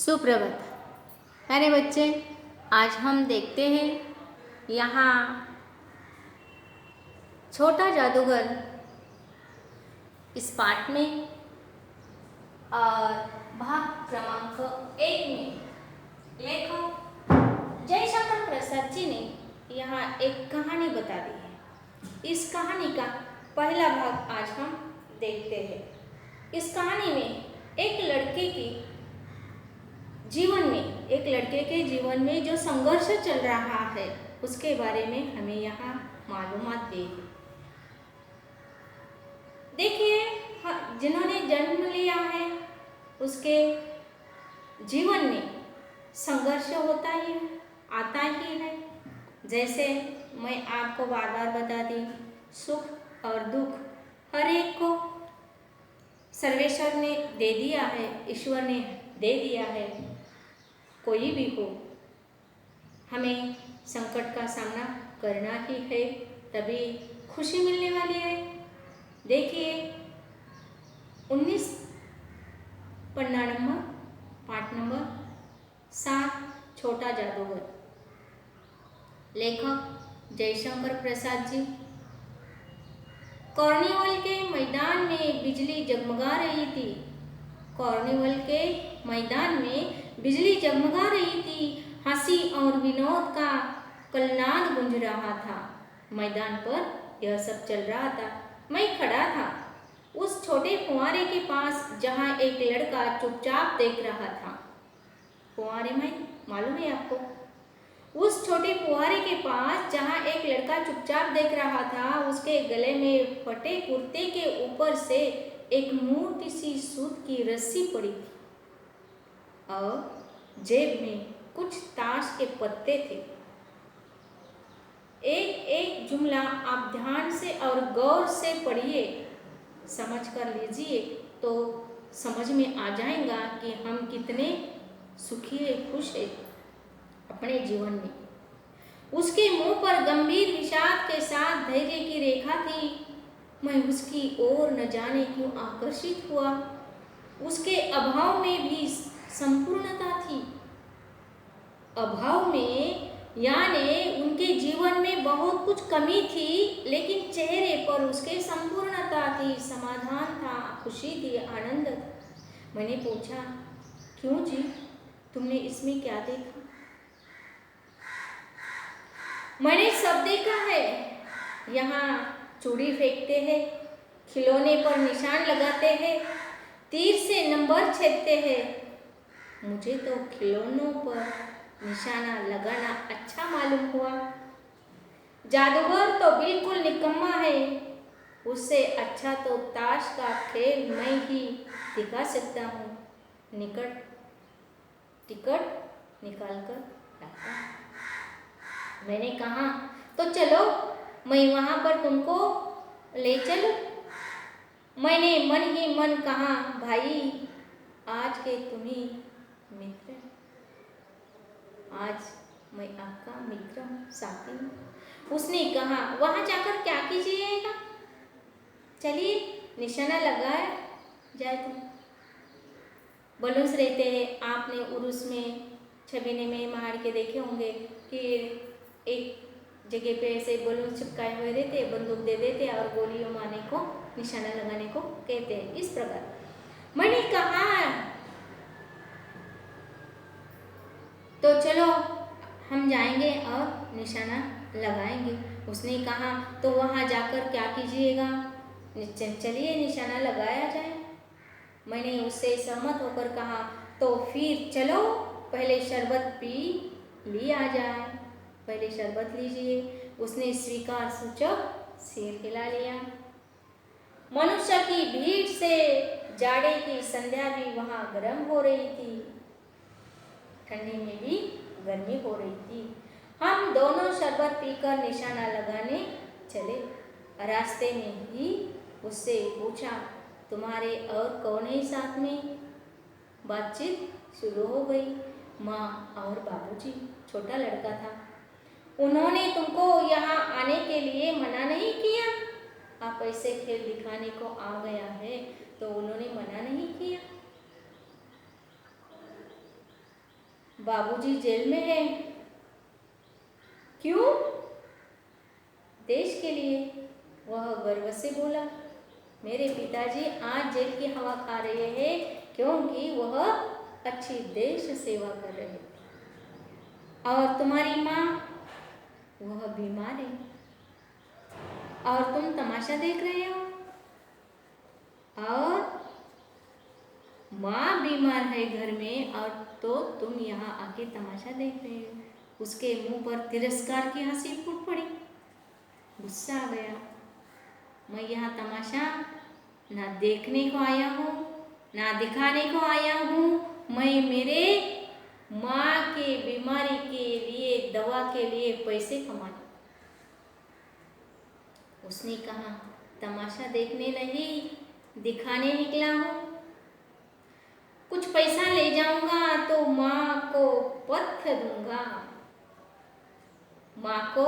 सुप्रभात प्यारे बच्चे। आज हम देखते हैं यहाँ छोटा जादूगर इस पाठ में और भाग क्रमांक 1 में लेखक जयशंकर प्रसाद जी ने यहाँ एक कहानी बता दी है। इस कहानी का पहला भाग आज हम देखते हैं। इस कहानी में एक लड़के के जीवन में जो संघर्ष चल रहा है उसके बारे में हमें यहाँ मालूमात दी। देखिए, जिन्होंने जन्म लिया है उसके जीवन में संघर्ष होता ही आता ही है। जैसे मैं आपको बार बार बता दी, सुख और दुख हर एक को सर्वेश्वर ने दे दिया है, ईश्वर ने दे दिया है। कोई भी हो, हमें संकट का सामना करना ही है, तभी खुशी मिलने वाली है। देखिए 19 पन्ना नंबर पाठ नंबर 7 छोटा जादूगर, लेखक जयशंकर प्रसाद जी। कॉर्निवल के मैदान में बिजली जगमगा रही थी। कॉर्निवल के मैदान में बिजली जगमगा रही थी। हंसी और विनोद का कलनाद गूंज रहा था। मैदान पर यह सब चल रहा था। मैं खड़ा था उस छोटे फुहारे के पास जहां एक लड़का चुपचाप देख रहा था। फुहारे में मालूम है आपको? उस छोटे फुहारे के पास जहां एक लड़का चुपचाप देख रहा था, उसके गले में फटे कुर्ते के ऊपर से एक मोटी सी सूत की रस्सी पड़ी थी और जेब में कुछ ताश के पत्ते थे। एक एक जुमला आप ध्यान से और गौर से पढ़िए, समझ कर लीजिए तो समझ में आ जाएगा कि हम कितने सुखी है, खुश है अपने जीवन में। उसके मुंह पर गंभीर विषाद के साथ धैर्य की रेखा थी। मैं उसकी ओर न जाने क्यों आकर्षित हुआ। उसके अभाव में भी संपूर्णता थी। अभाव में यानी उनके जीवन में बहुत कुछ कमी थी, लेकिन चेहरे पर उसके संपूर्णता थी, समाधान था, खुशी थी, आनंद था। मैंने पूछा, क्यों जी, तुमने इसमें क्या देखा? मैंने सब देखा है। यहाँ चूड़ी फेंकते हैं, खिलौने पर निशान लगाते हैं, तीर से नंबर छेदते हैं। मुझे तो खिलौनों पर निशाना लगाना अच्छा मालूम हुआ। जादूगर तो बिल्कुल निकम्मा है। उससे अच्छा तो ताश का खेल मैं ही दिखा सकता हूँ। टिकट निकाल कर लाता। मैंने कहा, तो चलो मैं वहां पर तुमको ले चलूं। मैंने मन ही मन कहा, भाई आज के तुम्ही मित्र, आज मैं आपका मित्र हूँ, साथी हूँ। उसने कहा, वहां जाकर क्या कीजिएगा? चलिए निशाना लगाया जाए। तुम बलून्स रहते हैं, आपने उर्स में छबीने में मार के देखे होंगे कि एक जगह पे ऐसे बलून चिपकाए हुए रहते, बंदूक दे देते और गोलियों मारने को, निशाना लगाने को कहते हैं। इस प्रकार मैंने कहा, तो चलो हम जाएंगे और निशाना लगाएंगे। उसने कहा, तो वहां जाकर क्या कीजिएगा? चलिए निशाना लगाया जाए। मैंने उससे सहमत होकर कहा, तो फिर चलो पहले शरबत पी लिया जाए। पहले शरबत लीजिए। उसने स्वीकार सूचक सिर हिला लिया। मनुष्य की भीड़ से जाड़े की संध्या भी वहां गर्म हो रही थी, ठंडी में भी गर्मी हो रही थी। हम दोनों शरबत पीकर निशाना लगाने चले। रास्ते में ही उससे पूछा, तुम्हारे और कौन है साथ में? बातचीत शुरू हो गई। माँ और बाबूजी, छोटा लड़का था। उन्होंने तुमको यहाँ आने के लिए मना नहीं किया? आप ऐसे खेल दिखाने को आ गया है तो उन्होंने मना नहीं किया? बाबूजी जेल में है। क्यों? देश के लिए। वह गर्व से बोला, मेरे पिताजी आज जेल की हवा खा रहे हैं क्योंकि वह अच्छी देश सेवा कर रहे थे। और तुम्हारी माँ, वह बीमार है और तुम तमाशा देख रहे हो। और माँ बीमार है घर में और तो तुम यहाँ आके तमाशा देख रहे हो। उसके मुंह पर तिरस्कार की हंसी फूट पड़ी। गुस्सा आ गया। मैं यहाँ तमाशा ना देखने को आया हूँ ना दिखाने को आया हूँ। मैं मेरे माँ के बीमारी के लिए, दवा के लिए पैसे कमाने। उसने कहा, तमाशा देखने नहीं, दिखाने निकला हूँ। कुछ पैसा ले जाऊंगा तो माँ को पथ्य दूंगा। माँ को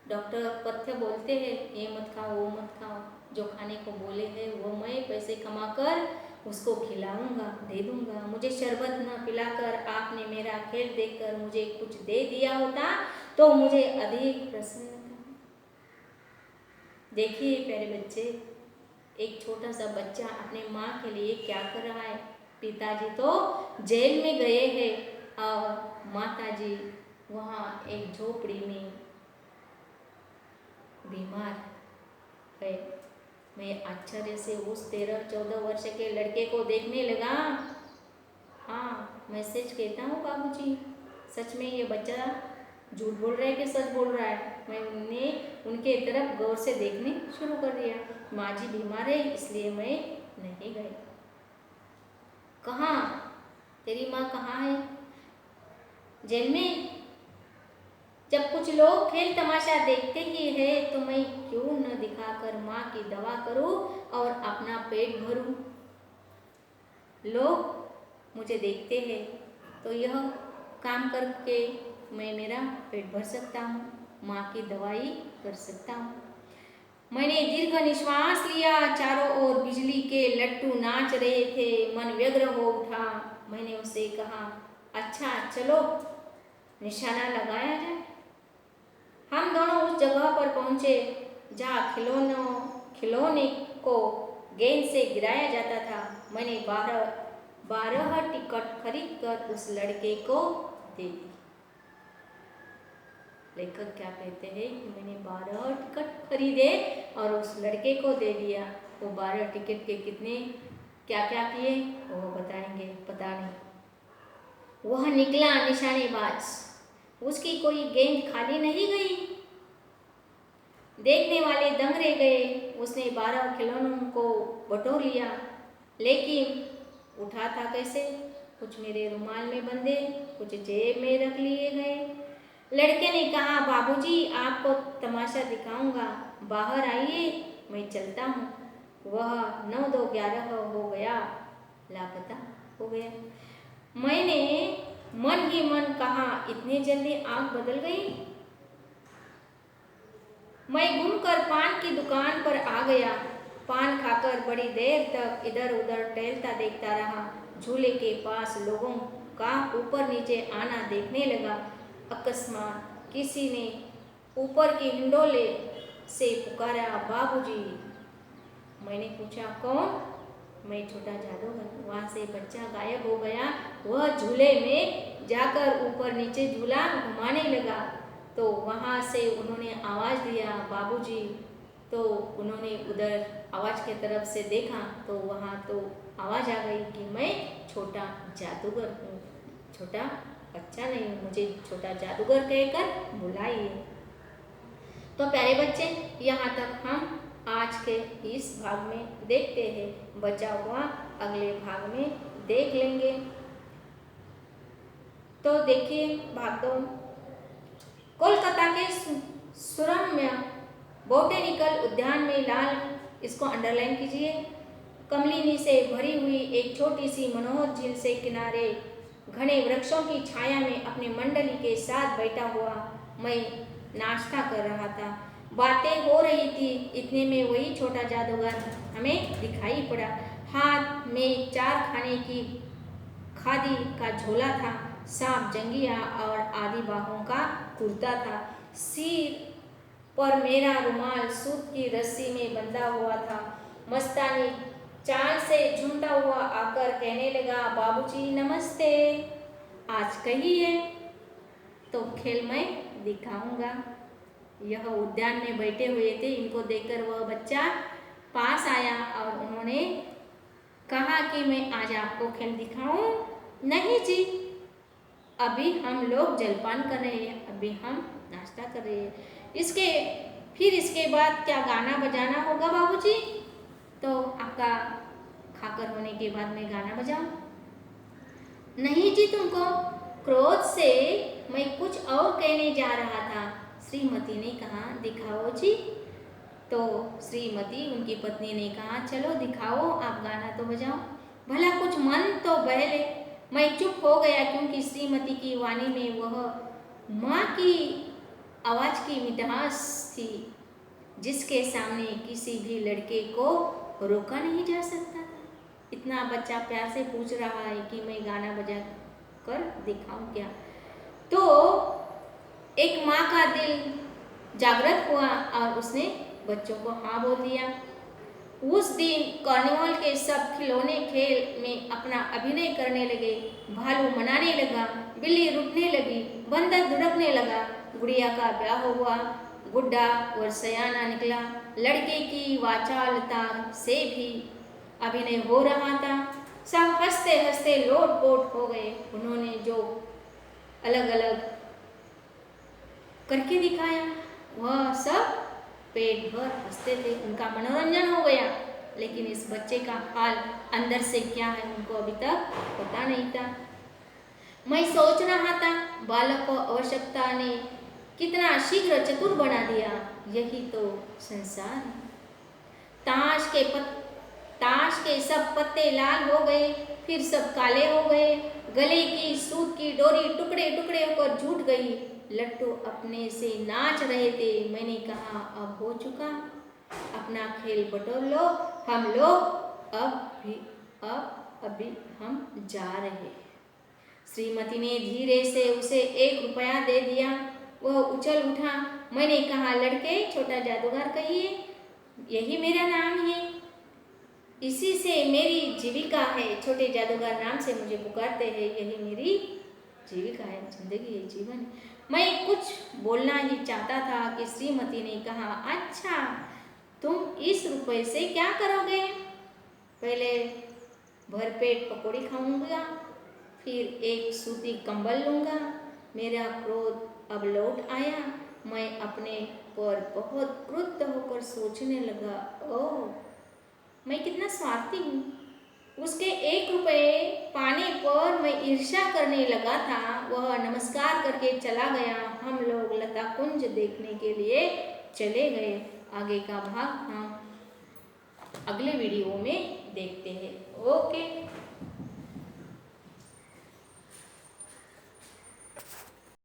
डॉक्टर पथ्य बोलते हैं, ये मत खाओ वो मत खाओ, जो खाने को बोले हैं वो मैं पैसे कमाकर उसको खिलाऊंगा, दे दूंगा। मुझे शरबत न पिलाकर आपने मेरा खेल देखकर मुझे कुछ दे दिया होता तो मुझे अधिक प्रसन्नता। देखिए प्यारे बच्चे, एक छोटा सा बच्चा अपने माँ के लिए क्या कर रहा है। पिताजी तो जेल में गए हैं और माताजी वहाँ एक झोपड़ी में बीमार है। मैं आश्चर्य से उस 13-14 वर्ष के लड़के को देखने लगा। हाँ, मैं सच कहता हूँ बाबूजी, सच में ये बच्चा झूठ बोल रहा है कि सच बोल रहा है। मैंने उनके तरफ गौर से देखने शुरू कर दिया। माँ जी बीमार है इसलिए मैं नहीं गई। कहाँ? तेरी माँ कहाँ है? जेल में। जब कुछ लोग खेल तमाशा देखते ही है तो मैं क्यों न दिखाकर माँ की दवा करूं और अपना पेट भरूं। लोग मुझे देखते हैं तो यह काम करके मैं मेरा पेट भर सकता हूँ, माँ की दवाई कर सकता हूँ। मैंने दीर्घ निश्वास लिया। चारों ओर बिजली के लट्टू नाच रहे थे। मन व्यग्र हो उठा। मैंने उससे कहा, अच्छा चलो निशाना लगाया जाए। हम दोनों उस जगह पर पहुंचे जहाँ खिलौने को गेंद से गिराया जाता था। मैंने 12 टिकट खरीद कर उस लड़के को दे दी। लेखक क्या कहते हैं कि मैंने 12 टिकट खरीदे और उस लड़के को दे दिया। वो 12 टिकट के कितने क्या क्या किए वो बताएंगे, पता नहीं। वह निकला निशानेबाज। उसकी कोई गेंद खाली नहीं गई। देखने वाले दंग रह गए। उसने 12 खिलौनों को बटोर लिया, लेकिन उठा था कैसे? कुछ मेरे रुमाल में बंधे, कुछ जेब में रख लिए गए। लड़के ने कहा, बाबूजी आपको तमाशा दिखाऊंगा, बाहर आइए, मैं चलता हूँ। वह 9-2-11 हो गया, लापता हो गया। मैंने मन ही मन कहा, इतनी जल्दी आंख बदल गई। मैं घूमकर पान की दुकान पर आ गया। पान खाकर बड़ी देर तक इधर उधर टहलता देखता रहा। झूले के पास लोगों का ऊपर नीचे आना देखने लगा। अकस्मात किसी ने ऊपर की हिंडोले से पुकारा, बाबूजी। मैंने पूछा, कौन? मैं छोटा जादूगर। वहाँ से बच्चा गायब हो गया। वह झूले में जाकर ऊपर नीचे झूला घुमाने लगा। तो वहाँ से उन्होंने आवाज़ दिया, बाबूजी। तो उन्होंने उधर आवाज़ के तरफ से देखा तो वहाँ तो आवाज़ आ गई कि मैं छोटा जादूगर हूँ, छोटा बच्चा नहीं हूँ, मुझे छोटा जादूगर कहकर बुलाइए। तो प्यारे बच्चे, यहाँ तक हम आज के इस भाग में देखते हैं। बचा हुआ अगले भाग में देख लेंगे। तो देखिए भाग 2। कोलकाता के सुरम्य बोटेनिकल उद्यान में लाल, इसको अंडरलाइन कीजिए, कमलिनी से भरी हुई एक छोटी सी मनोहर झील से किनारे घने वृक्षों की छाया में अपनी मंडली के साथ बैठा हुआ मैं नाश्ता कर रहा था। बातें हो रही थी। इतने में वही छोटा जादूगर हमें दिखाई पड़ा। हाथ में 4 खाने की खादी का झोला था, सांप जंगिया और आदि बाहों का कुर्ता था। सिर पर मेरा रुमाल सूत की रस्सी में बंधा हुआ था। मस्तानी चाल से झूमता हुआ आकर कहने लगा, बाबूजी नमस्ते, आज कहिए। तो खेल मैं दिखाऊंगा। यह उद्यान में बैठे हुए थे। इनको देखकर वह बच्चा पास आया और उन्होंने कहा कि मैं आज आपको खेल दिखाऊं। नहीं जी, अभी हम लोग जलपान कर रहे हैं, अभी हम नाश्ता कर रहे हैं। इसके बाद क्या गाना बजाना होगा बाबूजी? तो आपका खाकर होने के बाद मैं गाना बजाऊं? नहीं जी, तुमको क्रोध से मैं कुछ और कहने जा रहा था। श्रीमती ने कहा, दिखाओ जी। तो श्रीमती, उनकी पत्नी ने कहा, चलो दिखाओ, आप गाना तो बजाओ, भला कुछ मन तो बहले। मैं चुप हो गया क्योंकि श्रीमती की वाणी में वह माँ की आवाज़ की मिठास थी जिसके सामने किसी भी लड़के को रोका नहीं जा सकता था। इतना बच्चा प्यार से पूछ रहा है कि मैं गाना बजा कर दिखाऊं क्या? तो एक माँ का दिल जागृत हुआ और उसने बच्चों को हाँ बोल दिया। उस दिन कार्निवाल के सब खिलौने खेल में अपना अभिनय करने लगे। भालू मनाने लगा, बिल्ली रुकने लगी, बंदर धुड़कने लगा, गुड़िया का ब्याह हुआ, बुढ़ा और सयाना निकला। लड़के की वाचालता से भी अभिनय हो रहा था। सब हंसते हंसते लोटपोट हो गए। उन्होंने जो अलग अलग करके दिखाया वह सब पेट भर हंसते थे, उनका मनोरंजन हो गया। लेकिन इस बच्चे का हाल अंदर से क्या है उनको अभी तक पता नहीं था। मैं सोच रहा था, बालक को आवश्यकता ने कितना शीघ्र चतुर बना दिया। यही तो संसार है। ताश के सब पत्ते लाल हो गए, फिर सब काले हो गए। गले की सूत की डोरी टुकड़े टुकड़े होकर झूठ गई। लट्टू अपने से नाच रहे थे। मैंने कहा, अब हो चुका, अपना खेल बटोर लो, हम लोग अभी हम जा रहे। श्रीमती ने धीरे से उसे 1 रुपया दे दिया। वह उछल उठा। मैंने कहा, लड़के, छोटा जादूगर कहिए, यही मेरा नाम है, इसी से मेरी जीविका है। छोटे जादूगर नाम से मुझे पुकारते हैं, यही मेरी जीविका है, जिंदगी है, जीवन है। मैं कुछ बोलना ही चाहता था कि श्रीमती ने कहा, अच्छा, तुम इस रुपए से क्या करोगे? पहले भरपेट पकौड़ी खाऊंगा, फिर एक सूती कंबल लूँगा। मेरा क्रोध अब लौट आया। मैं अपने पर बहुत क्रुद्ध होकर सोचने लगा, ओह, मैं कितना स्वार्थी हूँ। उसके 1 रुपये पाने पर मैं ईर्ष्या करने लगा था। वह नमस्कार करके चला गया। हम लोग लता कुंज देखने के लिए चले गए। आगे का भाग हम अगले वीडियो में देखते हैं। ओके।